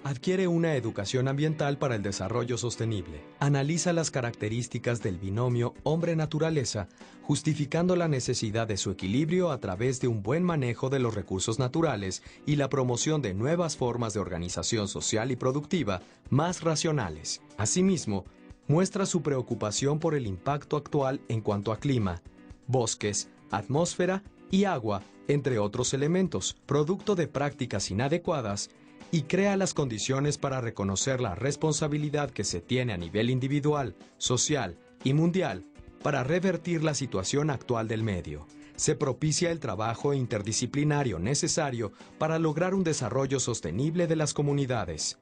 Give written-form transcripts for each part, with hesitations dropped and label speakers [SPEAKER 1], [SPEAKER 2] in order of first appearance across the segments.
[SPEAKER 1] adquiere una educación ambiental para el desarrollo sostenible. Analiza las características del binomio hombre-naturaleza, justificando la necesidad de su equilibrio a través de un buen manejo de los recursos naturales y la promoción de nuevas formas de organización social y productiva más racionales. Asimismo, muestra su preocupación por el impacto actual en cuanto a clima, bosques, atmósfera y agua, entre otros elementos, producto de prácticas inadecuadas, y crea las condiciones para reconocer la responsabilidad que se tiene a nivel individual, social y mundial para revertir la situación actual del medio. Se propicia el trabajo interdisciplinario necesario para lograr un desarrollo sostenible de las comunidades.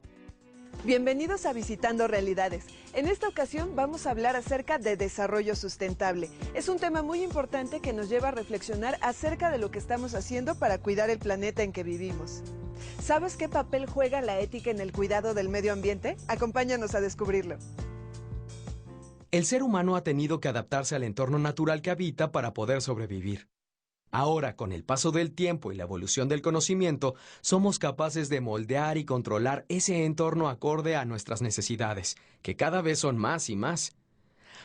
[SPEAKER 2] Bienvenidos a Visitando Realidades. En esta ocasión vamos a hablar acerca de desarrollo sustentable. Es un tema muy importante que nos lleva a reflexionar acerca de lo que estamos haciendo para cuidar el planeta en que vivimos. ¿Sabes qué papel juega la ética en el cuidado del medio ambiente? Acompáñanos a descubrirlo.
[SPEAKER 1] El ser humano ha tenido que adaptarse al entorno natural que habita para poder sobrevivir. Ahora, con el paso del tiempo y la evolución del conocimiento, somos capaces de moldear y controlar ese entorno acorde a nuestras necesidades, que cada vez son más y más.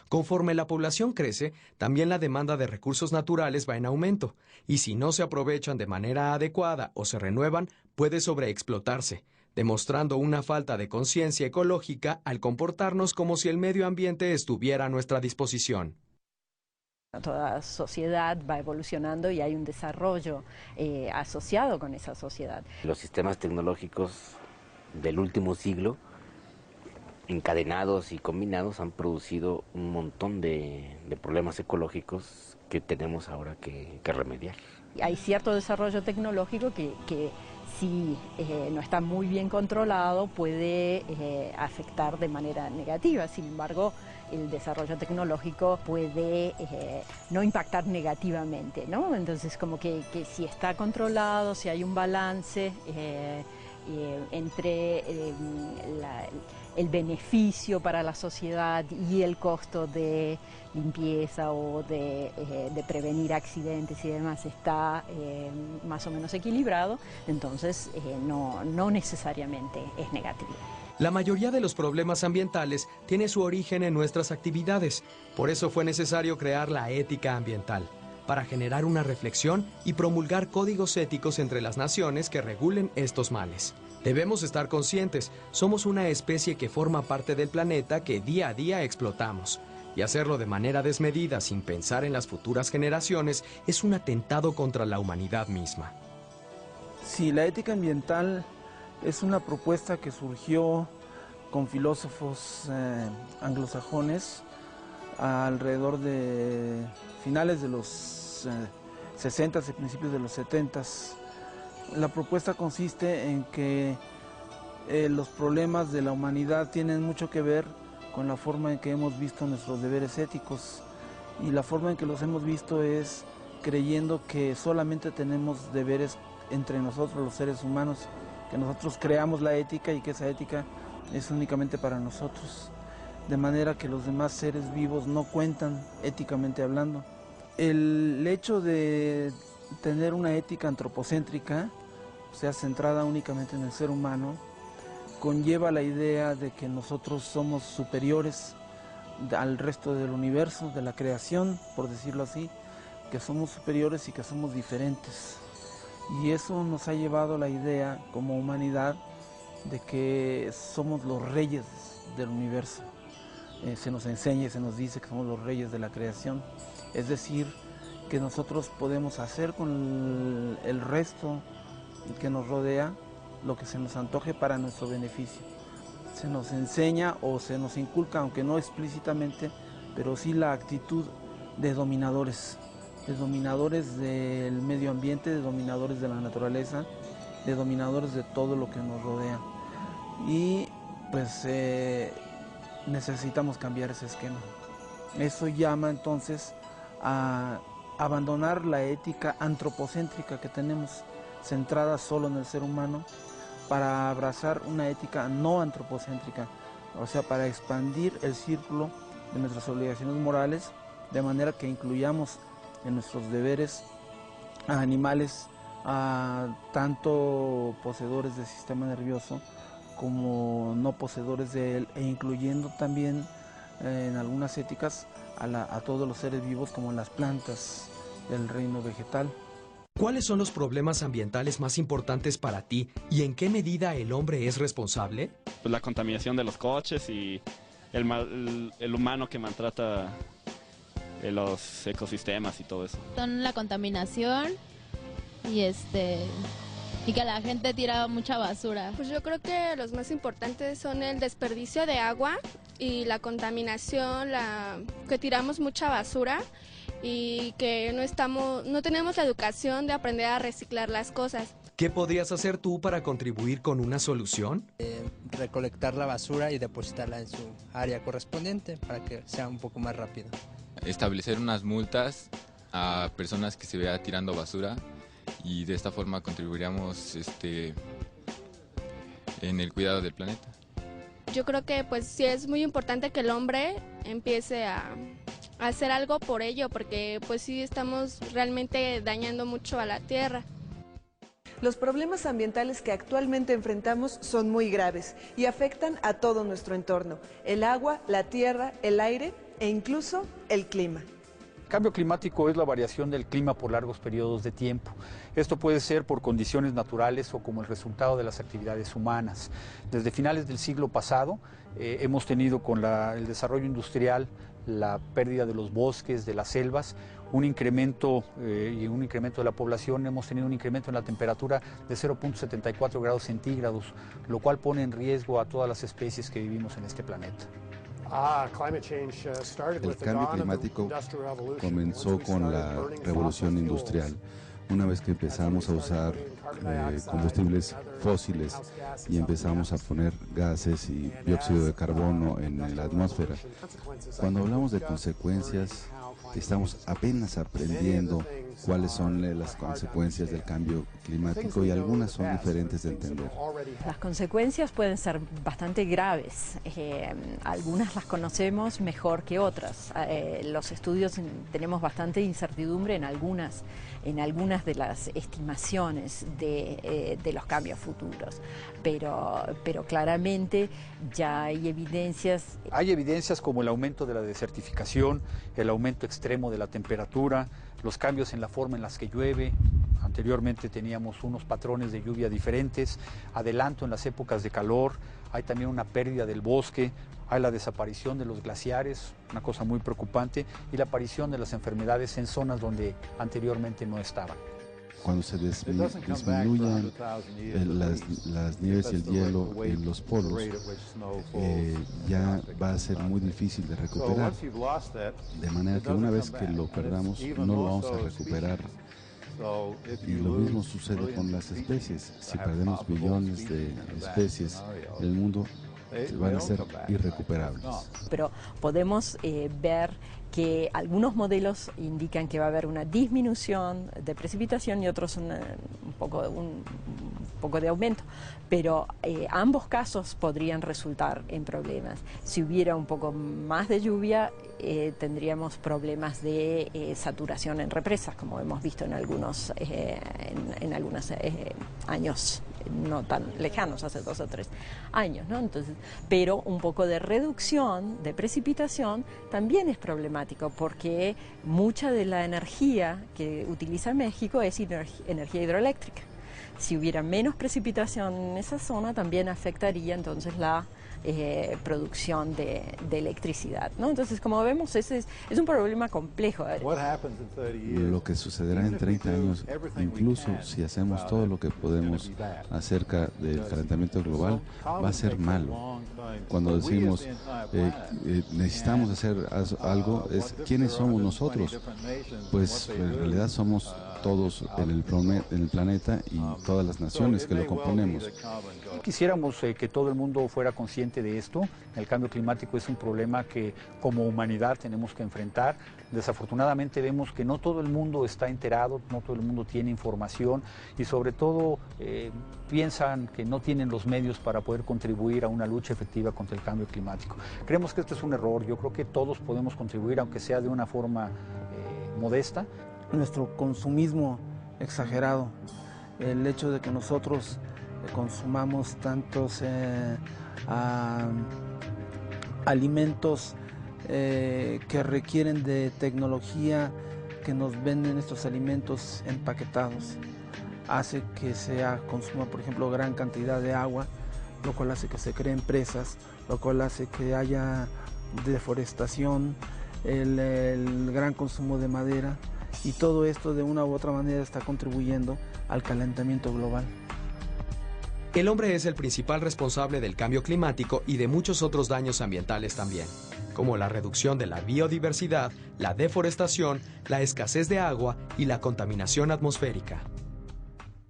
[SPEAKER 1] Conforme la población crece, también la demanda de recursos naturales va en aumento, y si no se aprovechan de manera adecuada o se renuevan, puede sobreexplotarse, demostrando una falta de conciencia ecológica al comportarnos como si el medio ambiente estuviera a nuestra disposición.
[SPEAKER 3] Toda sociedad va evolucionando y hay un desarrollo asociado con esa sociedad.
[SPEAKER 4] Los sistemas tecnológicos del último siglo, encadenados y combinados, han producido un montón de problemas ecológicos que tenemos ahora que remediar.
[SPEAKER 3] Hay cierto desarrollo tecnológico que si no está muy bien controlado puede afectar de manera negativa. Sin embargo, el desarrollo tecnológico puede no impactar negativamente, ¿no? Entonces, como que si está controlado, si hay un balance entre el beneficio para la sociedad y el costo de limpieza o de prevenir accidentes y demás está más o menos equilibrado, entonces no necesariamente es negativo.
[SPEAKER 1] La mayoría de los problemas ambientales tiene su origen en nuestras actividades. Por eso fue necesario crear la ética ambiental, para generar una reflexión y promulgar códigos éticos entre las naciones que regulen estos males. Debemos estar conscientes, somos una especie que forma parte del planeta que día a día explotamos. Y hacerlo de manera desmedida sin pensar en las futuras generaciones es un atentado contra la humanidad misma.
[SPEAKER 5] Sí, la ética ambiental es una propuesta que surgió con filósofos anglosajones alrededor de finales de los 60s y principios de los 70s. La propuesta consiste en que los problemas de la humanidad tienen mucho que ver con la forma en que hemos visto nuestros deberes éticos, y la forma en que los hemos visto es creyendo que solamente tenemos deberes entre nosotros los seres humanos, que nosotros creamos la ética y que esa ética es únicamente para nosotros, de manera que los demás seres vivos no cuentan éticamente hablando. El hecho de tener una ética antropocéntrica, o sea, centrada únicamente en el ser humano, conlleva la idea de que nosotros somos superiores al resto del universo, de la creación, por decirlo así, que somos superiores y que somos diferentes. Y eso nos ha llevado a la idea, como humanidad, de que somos los reyes del universo. Se nos enseña y se nos dice que somos los reyes de la creación. Es decir, que nosotros podemos hacer con el resto que nos rodea lo que se nos antoje para nuestro beneficio. Se nos enseña o se nos inculca, aunque no explícitamente, pero sí la actitud de dominadores del medio ambiente, de dominadores de la naturaleza, de dominadores de todo lo que nos rodea. Y pues necesitamos cambiar ese esquema. Eso llama entonces a abandonar la ética antropocéntrica que tenemos, centrada solo en el ser humano, para abrazar una ética no antropocéntrica, o sea, para expandir el círculo de nuestras obligaciones morales, de manera que incluyamos en nuestros deberes a animales, a tanto poseedores del sistema nervioso como no poseedores de él, e incluyendo también en algunas éticas a todos los seres vivos como las plantas del reino vegetal.
[SPEAKER 1] ¿Cuáles son los problemas ambientales más importantes para ti y en qué medida el hombre es responsable?
[SPEAKER 6] Pues la contaminación de los coches y el humano que maltrata los ecosistemas y todo eso.
[SPEAKER 7] Son la contaminación y que la gente tira mucha basura.
[SPEAKER 8] Pues yo creo que los más importantes son el desperdicio de agua y la contaminación, que tiramos mucha basura y que no tenemos la educación de aprender a reciclar las cosas.
[SPEAKER 1] ¿Qué podrías hacer tú para contribuir con una solución?
[SPEAKER 9] Recolectar la basura y depositarla en su área correspondiente para que sea un poco más rápido.
[SPEAKER 10] Establecer unas multas a personas que se vea tirando basura y de esta forma contribuiríamos en el cuidado del planeta.
[SPEAKER 8] Yo creo que pues sí es muy importante que el hombre empiece a hacer algo por ello, porque pues sí estamos realmente dañando mucho a la tierra.
[SPEAKER 2] Los problemas ambientales que actualmente enfrentamos son muy graves y afectan a todo nuestro entorno: el agua, la tierra, el aire e incluso el clima.
[SPEAKER 11] El cambio climático es la variación del clima por largos periodos de tiempo. Esto puede ser por condiciones naturales o como el resultado de las actividades humanas. Desde finales del siglo pasado hemos tenido con el desarrollo industrial, la pérdida de los bosques, de las selvas, un incremento de la población. Hemos tenido un incremento en la temperatura de 0.74 grados centígrados, lo cual pone en riesgo a todas las especies que vivimos en este planeta.
[SPEAKER 12] El cambio climático comenzó con la revolución industrial. Una vez que empezamos a usar combustibles fósiles y empezamos a poner gases y dióxido de carbono en la atmósfera. Cuando hablamos de consecuencias, estamos apenas aprendiendo cuáles son las consecuencias del cambio climático y algunas son diferentes de entender.
[SPEAKER 3] Las consecuencias pueden ser bastante graves. Algunas las conocemos mejor que otras. Los estudios tenemos bastante incertidumbre en algunas de las estimaciones de los cambios futuros, pero claramente ya hay evidencias.
[SPEAKER 11] Hay evidencias como el aumento de la desertificación, el aumento extremo de la temperatura, los cambios en la forma en las que llueve. Anteriormente teníamos unos patrones de lluvia diferentes, adelanto en las épocas de calor, hay también una pérdida del bosque, hay la desaparición de los glaciares, una cosa muy preocupante, y la aparición de las enfermedades en zonas donde anteriormente no estaban.
[SPEAKER 12] Cuando se disminuyan las nieves y el hielo en los polos, ya va a ser muy difícil de recuperar, de manera que una vez que lo perdamos no lo vamos a recuperar. Y lo mismo sucede con las especies. Si perdemos billones de especies en el mundo, van a ser irrecuperables.
[SPEAKER 3] Pero podemos ver que algunos modelos indican que va a haber una disminución de precipitación y otros un poco de aumento, pero ambos casos podrían resultar en problemas. Si hubiera un poco más de lluvia, tendríamos problemas de saturación en represas, como hemos visto en algunos años no tan lejanos, hace 2 o 3 años, ¿no? Entonces, pero un poco de reducción de precipitación también es problemático, porque mucha de la energía que utiliza México es energía hidroeléctrica. Si hubiera menos precipitación en esa zona, también afectaría entonces la producción de electricidad, ¿no? Entonces, como vemos, es un problema complejo.
[SPEAKER 12] Lo que sucederá en 30 años, incluso si hacemos todo lo que podemos acerca del calentamiento global, va a ser malo. Cuando decimos necesitamos hacer algo, ¿quiénes somos nosotros? Pues en realidad somos todos en el planeta y todas las naciones que lo componemos.
[SPEAKER 11] Quisiéramos que todo el mundo fuera consciente de esto. El cambio climático es un problema que como humanidad tenemos que enfrentar. Desafortunadamente vemos que no todo el mundo está enterado, no todo el mundo tiene información y sobre todo piensan que no tienen los medios para poder contribuir a una lucha efectiva contra el cambio climático. Creemos que esto es un error. Yo creo que todos podemos contribuir, aunque sea de una forma modesta.
[SPEAKER 5] Nuestro consumismo exagerado, el hecho de que nosotros consumamos tantos alimentos que requieren de tecnología, que nos venden estos alimentos empaquetados. Hace que se consuma, por ejemplo, gran cantidad de agua, lo cual hace que se creen presas, lo cual hace que haya deforestación, el gran consumo de madera, y todo esto de una u otra manera está contribuyendo al calentamiento global.
[SPEAKER 1] El hombre es el principal responsable del cambio climático y de muchos otros daños ambientales también, como la reducción de la biodiversidad, la deforestación, la escasez de agua y la contaminación atmosférica.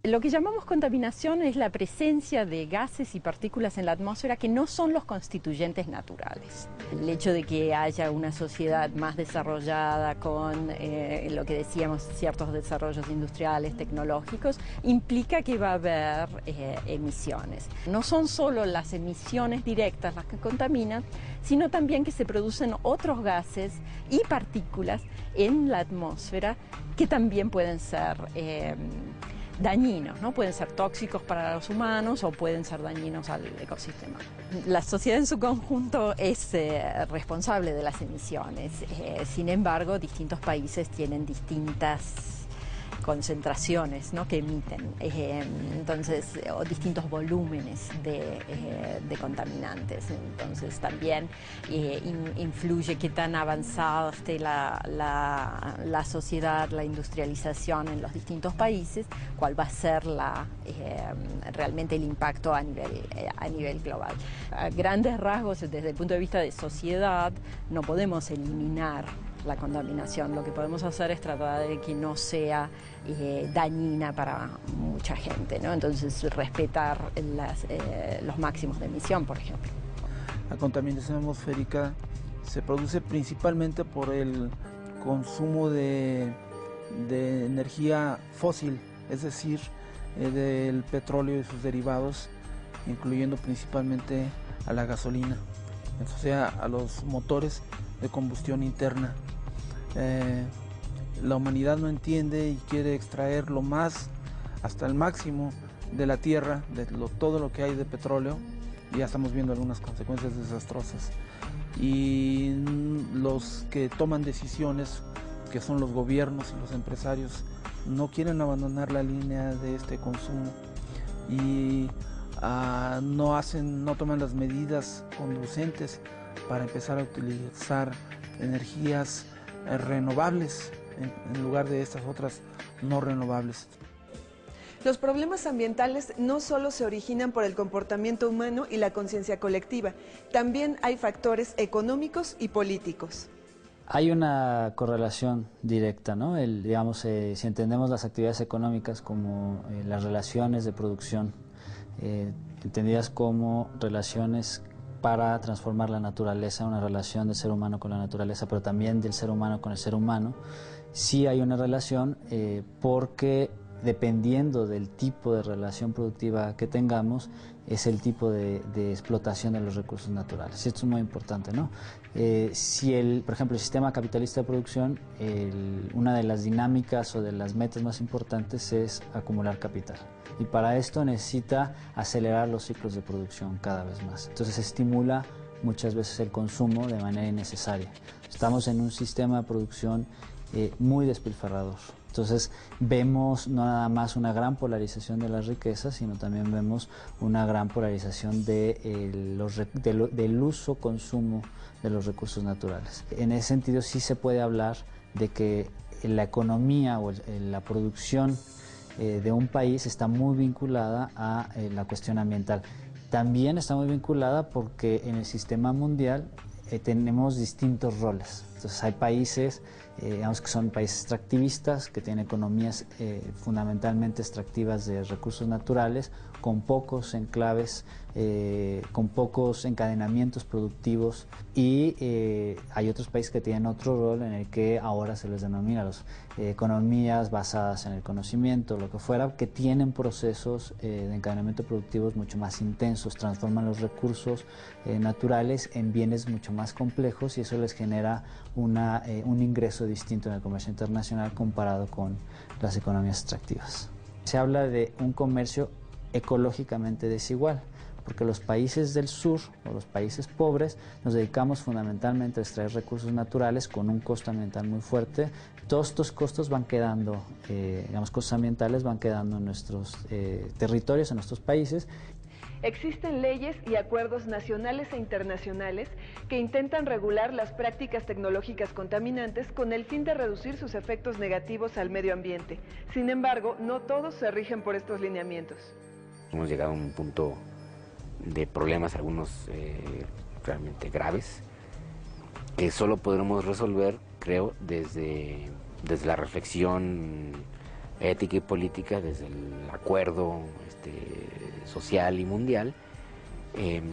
[SPEAKER 3] Lo que llamamos contaminación es la presencia de gases y partículas en la atmósfera que no son los constituyentes naturales. El hecho de que haya una sociedad más desarrollada con lo que decíamos, ciertos desarrollos industriales, tecnológicos, implica que va a haber emisiones. No son solo las emisiones directas las que contaminan, sino también que se producen otros gases y partículas en la atmósfera que también pueden ser dañinos, ¿no? Pueden ser tóxicos para los humanos o pueden ser dañinos al ecosistema. La sociedad en su conjunto es responsable de las emisiones. Sin embargo, distintos países tienen distintas concentraciones, ¿no?, que emiten, o distintos volúmenes de contaminantes. Entonces también influye qué tan avanzada esté la sociedad, la industrialización en los distintos países, cuál va a ser realmente el impacto a nivel global. A grandes rasgos, desde el punto de vista de sociedad, no podemos eliminar la contaminación. Lo que podemos hacer es tratar de que no sea dañina para mucha gente, ¿no? Entonces, respetar los máximos de emisión, por ejemplo.
[SPEAKER 5] La contaminación atmosférica se produce principalmente por el consumo de energía fósil, es decir, del petróleo y sus derivados, incluyendo principalmente a la gasolina, o sea, a los motores de combustión interna. La humanidad no entiende y quiere extraer lo más, hasta el máximo de la tierra, de todo lo que hay de petróleo, y ya estamos viendo algunas consecuencias desastrosas. Y los que toman decisiones, que son los gobiernos y los empresarios, no quieren abandonar la línea de este consumo y no toman las medidas conducentes para empezar a utilizar energías renovables en lugar de estas otras no renovables.
[SPEAKER 2] Los problemas ambientales no solo se originan por el comportamiento humano y la conciencia colectiva, también hay factores económicos y políticos.
[SPEAKER 13] Hay una correlación directa, ¿no? Si entendemos las actividades económicas como las relaciones de producción, entendidas como relaciones para transformar la naturaleza, una relación del ser humano con la naturaleza, pero también del ser humano con el ser humano, sí hay una relación porque dependiendo del tipo de relación productiva que tengamos, es el tipo de explotación de los recursos naturales. Esto es muy importante, ¿no? Por ejemplo, el sistema capitalista de producción, una de las dinámicas o de las metas más importantes es acumular capital. Y para esto necesita acelerar los ciclos de producción cada vez más. Entonces estimula muchas veces el consumo de manera innecesaria. Estamos en un sistema de producción muy despilfarrador. Entonces vemos no nada más una gran polarización de las riquezas, sino también vemos una gran polarización del uso-consumo de los recursos naturales. En ese sentido sí se puede hablar de que la economía o la producción de un país está muy vinculada a la cuestión ambiental. También está muy vinculada porque en el sistema mundial tenemos distintos roles. Entonces hay países, digamos que son países extractivistas, que tienen economías fundamentalmente extractivas de recursos naturales, con pocos enclaves, con pocos encadenamientos productivos, y hay otros países que tienen otro rol en el que ahora se les denomina economías basadas en el conocimiento, lo que fuera, que tienen procesos de encadenamiento productivos mucho más intensos, transforman los recursos naturales en bienes mucho más complejos, y eso les genera un ingreso distinto en el comercio internacional comparado con las economías extractivas. Se habla de un comercio ecológicamente desigual, porque los países del sur o los países pobres nos dedicamos fundamentalmente a extraer recursos naturales con un costo ambiental muy fuerte. Todos estos costos van quedando, digamos, costos ambientales van quedando en nuestros territorios, en nuestros países.
[SPEAKER 2] Existen leyes y acuerdos nacionales e internacionales que intentan regular las prácticas tecnológicas contaminantes con el fin de reducir sus efectos negativos al medio ambiente. Sin embargo, no todos se rigen por estos lineamientos.
[SPEAKER 4] Hemos llegado a un punto de problemas, algunos realmente graves, que solo podremos resolver, creo, desde la reflexión ética y política, desde el acuerdo social y mundial,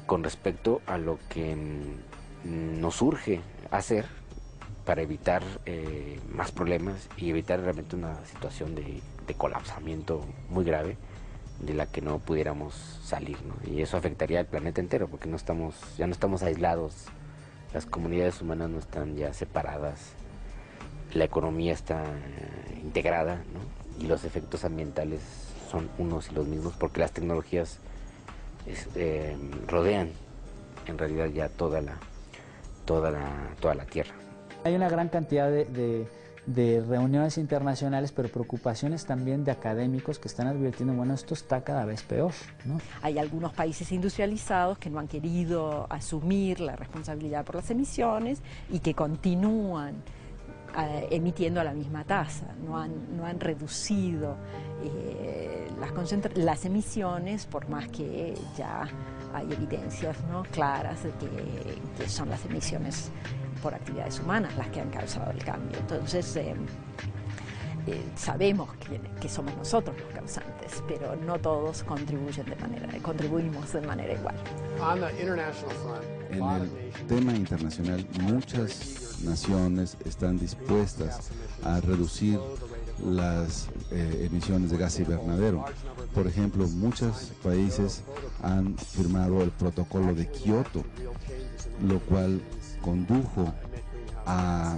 [SPEAKER 4] con respecto a lo que nos urge hacer para evitar más problemas y evitar realmente una situación de colapsamiento muy grave de la que no pudiéramos salir, ¿no? Y eso afectaría al planeta entero, porque ya no estamos aislados, las comunidades humanas no están ya separadas, la economía está integrada, ¿no? Y los efectos ambientales son unos y los mismos, porque las tecnologías rodean en realidad ya toda la Tierra.
[SPEAKER 13] Hay una gran cantidad de reuniones internacionales, pero preocupaciones también de académicos que están advirtiendo, bueno, esto está cada vez peor, ¿no?
[SPEAKER 3] Hay algunos países industrializados que no han querido asumir la responsabilidad por las emisiones y que continúan emitiendo a la misma tasa, no han reducido las emisiones, por más que ya hay evidencias, ¿no?, claras de que son las emisiones por actividades humanas las que han causado el cambio. Entonces sabemos que somos nosotros los causantes, pero no todos contribuimos de manera igual.
[SPEAKER 12] En el tema internacional, muchas naciones están dispuestas a reducir las emisiones de gas invernadero. Por ejemplo, muchos países han firmado el protocolo de Kioto, lo cual condujo a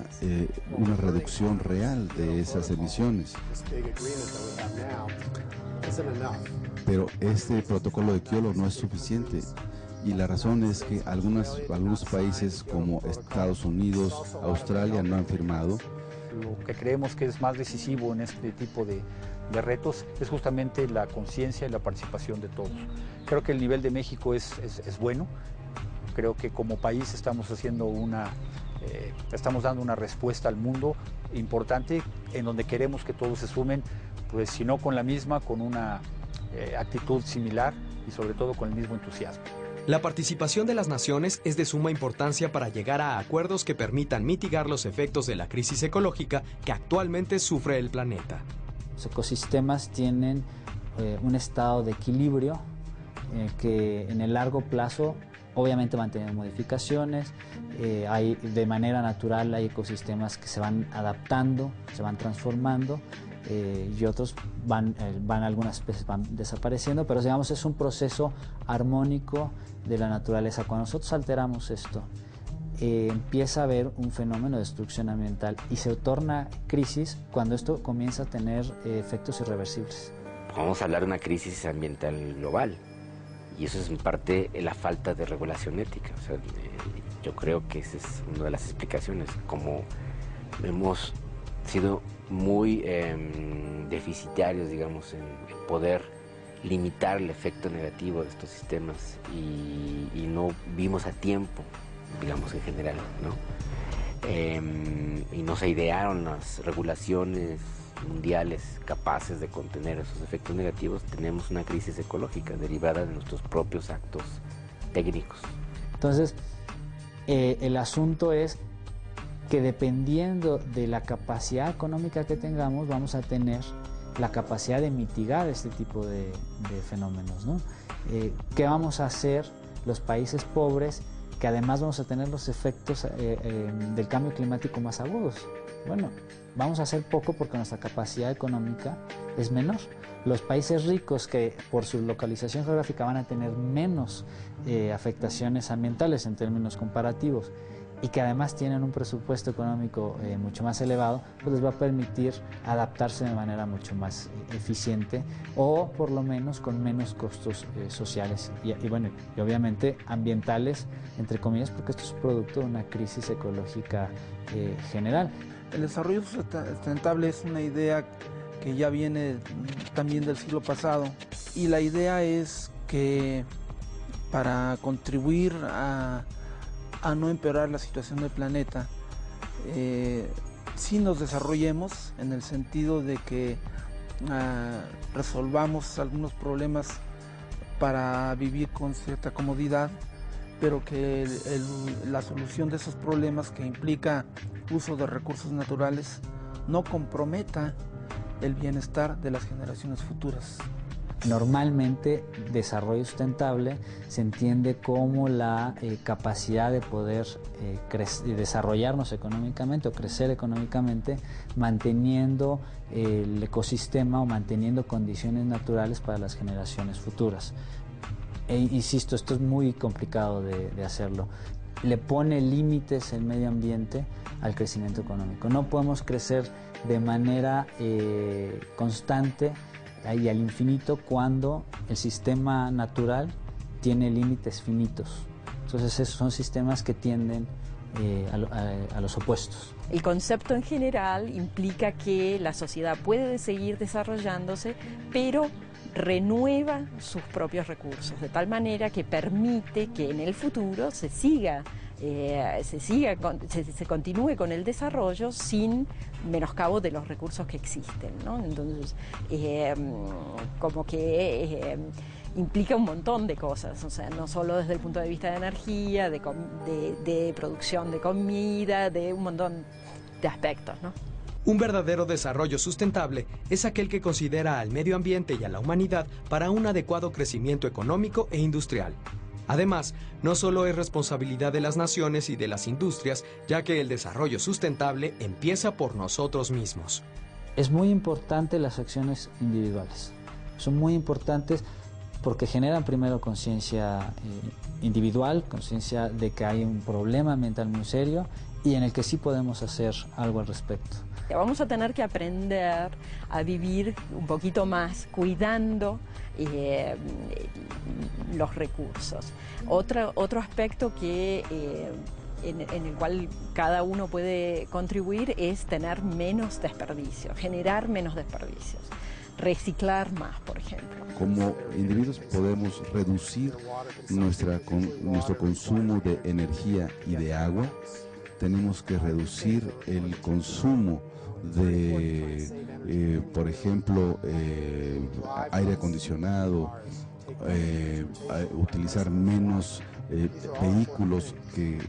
[SPEAKER 12] una reducción real de esas emisiones. Pero este protocolo de Kioto no es suficiente, y la razón es que algunos países como Estados Unidos, Australia no han firmado.
[SPEAKER 11] Lo que creemos que es más decisivo en este tipo de retos es justamente la conciencia y la participación de todos. Creo que el nivel de México es bueno. Creo que como país estamos dando una respuesta al mundo importante, en donde queremos que todos se sumen, pues si no con la misma, con una actitud similar y sobre todo con el mismo entusiasmo.
[SPEAKER 1] La participación de las naciones es de suma importancia para llegar a acuerdos que permitan mitigar los efectos de la crisis ecológica que actualmente sufre el planeta.
[SPEAKER 13] Los ecosistemas tienen un estado de equilibrio que en el largo plazo obviamente van a tener modificaciones, de manera natural hay ecosistemas que se van adaptando, se van transformando, y otros algunas especies van desapareciendo, pero digamos es un proceso armónico de la naturaleza. Cuando nosotros alteramos esto, empieza a haber un fenómeno de destrucción ambiental y se torna crisis cuando esto comienza a tener efectos irreversibles.
[SPEAKER 4] Vamos a hablar de una crisis ambiental global, y eso es en parte la falta de regulación ética. O sea, yo creo que esa es una de las explicaciones, como hemos sido muy deficitarios, digamos, en poder limitar el efecto negativo de estos sistemas y no vimos a tiempo, digamos, en general, ¿no? Y no se idearon las regulaciones mundiales capaces de contener esos efectos negativos. Tenemos una crisis ecológica derivada de nuestros propios actos técnicos.
[SPEAKER 13] Entonces, el asunto es que dependiendo de la capacidad económica que tengamos, vamos a tener la capacidad de mitigar este tipo de fenómenos, ¿no? ¿Qué vamos a hacer los países pobres, que además vamos a tener los efectos del cambio climático más agudos? Bueno, vamos a hacer poco porque nuestra capacidad económica es menor. Los países ricos, que por su localización geográfica van a tener menos afectaciones ambientales en términos comparativos, y que además tienen un presupuesto económico mucho más elevado, pues les va a permitir adaptarse de manera mucho más eficiente o por lo menos con menos costos sociales y obviamente ambientales, entre comillas, porque esto es producto de una crisis ecológica general.
[SPEAKER 5] El desarrollo sustentable es una idea que ya viene también del siglo pasado y la idea es que para contribuir a no empeorar la situación del planeta, sí nos desarrollemos en el sentido de que resolvamos algunos problemas para vivir con cierta comodidad, pero que la solución de esos problemas que implica uso de recursos naturales no comprometa el bienestar de las generaciones futuras.
[SPEAKER 13] Normalmente, desarrollo sustentable se entiende como la capacidad de poder desarrollarnos económicamente o crecer económicamente, manteniendo el ecosistema o manteniendo condiciones naturales para las generaciones futuras. Insisto, esto es muy complicado de hacerlo. Le pone límites el medio ambiente al crecimiento económico. No podemos crecer de manera constante y al infinito cuando el sistema natural tiene límites finitos. Entonces esos son sistemas que tienden a los opuestos.
[SPEAKER 3] El concepto en general implica que la sociedad puede seguir desarrollándose, pero renueva sus propios recursos, de tal manera que permite que en el futuro se continúe con el desarrollo sin menoscabo de los recursos que existen, ¿no? Entonces, como que implica un montón de cosas, o sea, no solo desde el punto de vista de energía, de producción de comida, de un montón de aspectos, ¿no?
[SPEAKER 1] Un verdadero desarrollo sustentable es aquel que considera al medio ambiente y a la humanidad para un adecuado crecimiento económico e industrial. Además, no solo es responsabilidad de las naciones y de las industrias, ya que el desarrollo sustentable empieza por nosotros mismos.
[SPEAKER 13] Es muy importante las acciones individuales. Son muy importantes porque generan primero conciencia individual, conciencia de que hay un problema ambiental muy serio y en el que sí podemos hacer algo al respecto.
[SPEAKER 3] Vamos a tener que aprender a vivir un poquito más cuidando los recursos. Otro aspecto que en el cual cada uno puede contribuir es tener menos desperdicios, generar menos desperdicios, reciclar más, por ejemplo.
[SPEAKER 12] Como individuos podemos reducir nuestro consumo de energía y de agua. Tenemos que reducir el consumo de, por ejemplo, aire acondicionado, utilizar menos vehículos que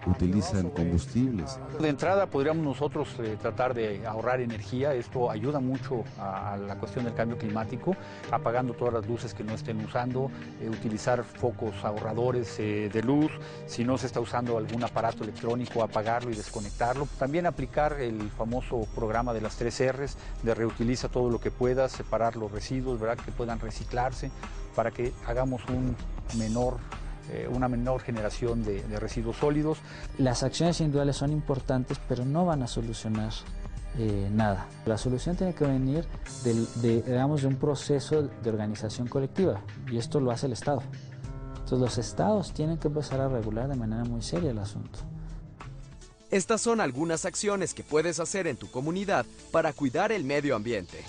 [SPEAKER 12] utilizan combustibles.
[SPEAKER 11] De entrada podríamos nosotros tratar de ahorrar energía. Esto ayuda mucho a la cuestión del cambio climático, apagando todas las luces que no estén usando, utilizar focos ahorradores de luz, si no se está usando algún aparato electrónico, apagarlo y desconectarlo. También aplicar el famoso programa de las 3 R's, de reutiliza todo lo que puedas, separar los residuos, ¿verdad?, que puedan reciclarse, para que hagamos una menor generación de residuos sólidos.
[SPEAKER 13] Las acciones individuales son importantes, pero no van a solucionar nada. La solución tiene que venir de un proceso de organización colectiva, y esto lo hace el Estado. Entonces los Estados tienen que empezar a regular de manera muy seria el asunto.
[SPEAKER 1] Estas son algunas acciones que puedes hacer en tu comunidad para cuidar el medio ambiente.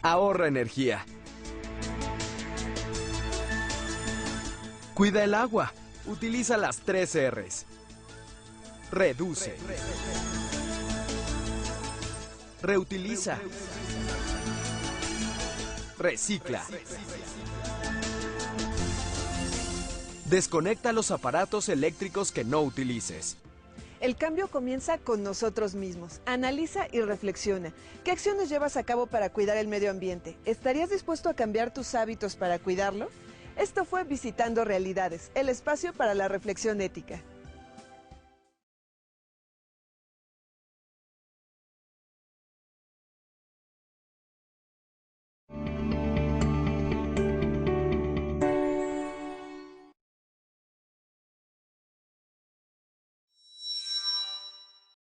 [SPEAKER 1] Ahorra energía. Cuida el agua. Utiliza las 3 R's. Reduce. Reutiliza. Recicla. Desconecta los aparatos eléctricos que no utilices.
[SPEAKER 2] El cambio comienza con nosotros mismos. Analiza y reflexiona. ¿Qué acciones llevas a cabo para cuidar el medio ambiente? ¿Estarías dispuesto a cambiar tus hábitos para cuidarlo? Esto fue Visitando Realidades, el espacio para la reflexión ética.